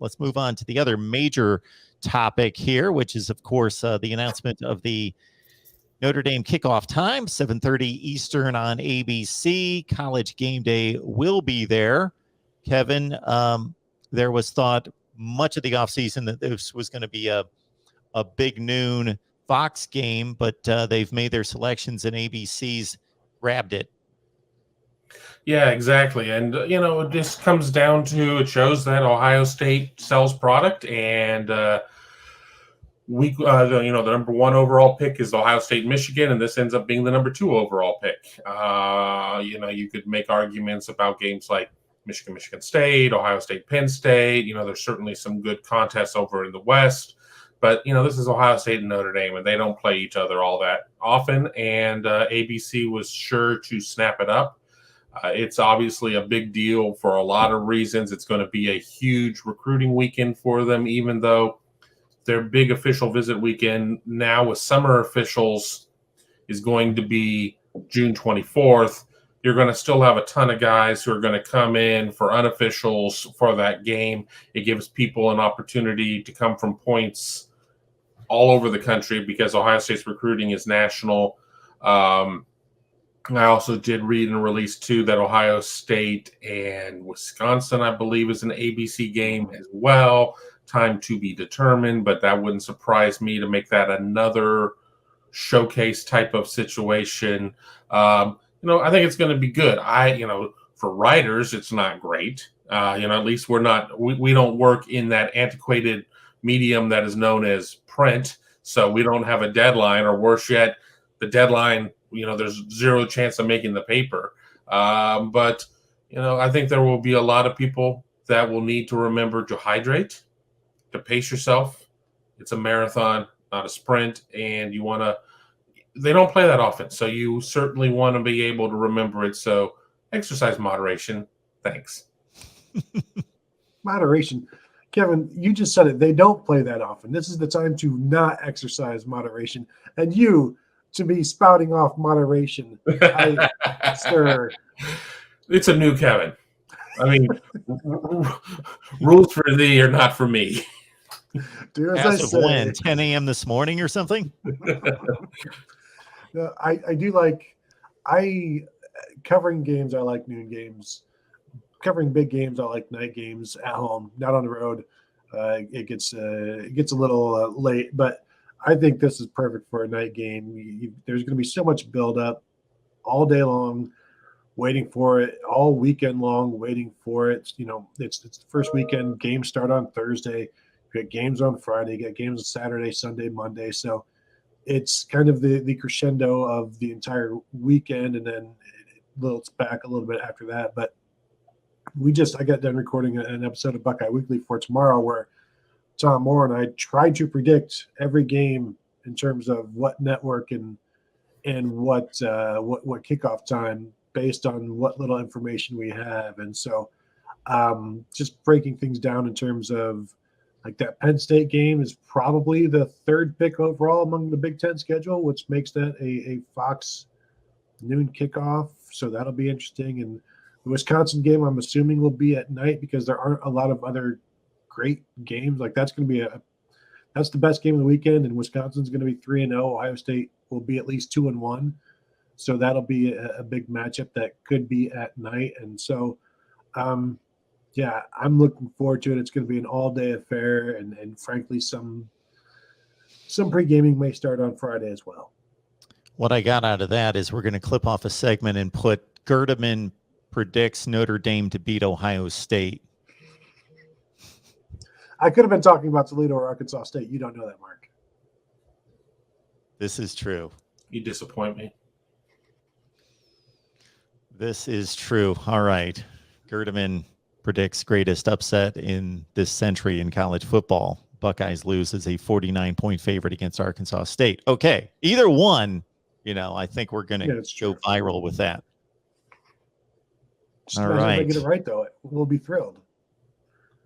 let's move on to the other major topic here, which is, of course, the announcement of the Notre Dame kickoff time, 7:30 Eastern on ABC. College Game Day will be there. Kevin, there was thought much of the offseason that this was going to be a big noon Fox game, but they've made their selections and ABC's grabbed it. Yeah, exactly. And, it just comes down to, it shows that Ohio State sells product, and the number 1 overall pick is Ohio State, Michigan, and this ends up being the number 2 overall pick. You could make arguments about games like Michigan, Michigan State, Ohio State, Penn State. There's certainly some good contests over in the West. But, this is Ohio State and Notre Dame, and they don't play each other all that often. And ABC was sure to snap it up. It's obviously a big deal for a lot of reasons. It's going to be a huge recruiting weekend for them, even though their big official visit weekend now with summer officials is going to be June 24th. You're going to still have a ton of guys who are going to come in for unofficials for that game. It gives people an opportunity to come from points all over the country because Ohio State's recruiting is national. I also did read in a release, too, that Ohio State and Wisconsin, I believe, is an ABC game as well. Time to be determined, but that wouldn't surprise me to make that another showcase type of situation. I think it's going to be good. For writers, it's not great. At least we don't work in that antiquated medium that is known as print. So we don't have a deadline, or worse yet, the deadline, there's zero chance of making the paper. But I think there will be a lot of people that will need to remember to hydrate, to pace yourself. It's a marathon, not a sprint. And they don't play that often. So you certainly want to be able to remember it. So exercise moderation. Thanks. Moderation. Kevin, you just said it. They don't play that often. This is the time to not exercise moderation. And you to be spouting off moderation. Sir. It's a new Kevin. I mean, rules for thee are not for me. As of when? 10 a.m. this morning or something? I do covering games. I like noon games. Covering big games, I like night games at home, not on the road. It gets a little late, but I think this is perfect for a night game. There's going to be so much build-up all day long, waiting for it, all weekend long, waiting for it. It's the first weekend. Games start on Thursday. You get games on Friday. You get games on Saturday, Sunday, Monday. So it's kind of the crescendo of the entire weekend, and then it lilts back a little bit after that. But I got done recording an episode of Buckeye Weekly for tomorrow where Tom Moore and I tried to predict every game in terms of what network and what kickoff time based on what little information we have. And so just breaking things down in terms of like that Penn State game is probably the 3rd pick overall among the Big Ten schedule, which makes that a Fox noon kickoff. So that'll be interesting. And the Wisconsin game, I'm assuming, will be at night because there aren't a lot of other great games. Like that's going to be that's the best game of the weekend, and Wisconsin's going to be 3-0. Ohio State will be at least 2-1. So that'll be a big matchup that could be at night. And so, I'm looking forward to it. It's going to be an all-day affair, and frankly, some pre-gaming may start on Friday as well. What I got out of that is we're going to clip off a segment and put Gerdeman predicts Notre Dame to beat Ohio State. I could have been talking about Toledo or Arkansas State. You don't know that, Mark. This is true. You disappoint me. This is true. All right. Gerdeman predicts greatest upset in this century in college football. Buckeyes lose as a 49-point favorite against Arkansas State. Okay. Either one, I think we're going to go viral with that. Just all right. If I get it right, though, we'll be thrilled.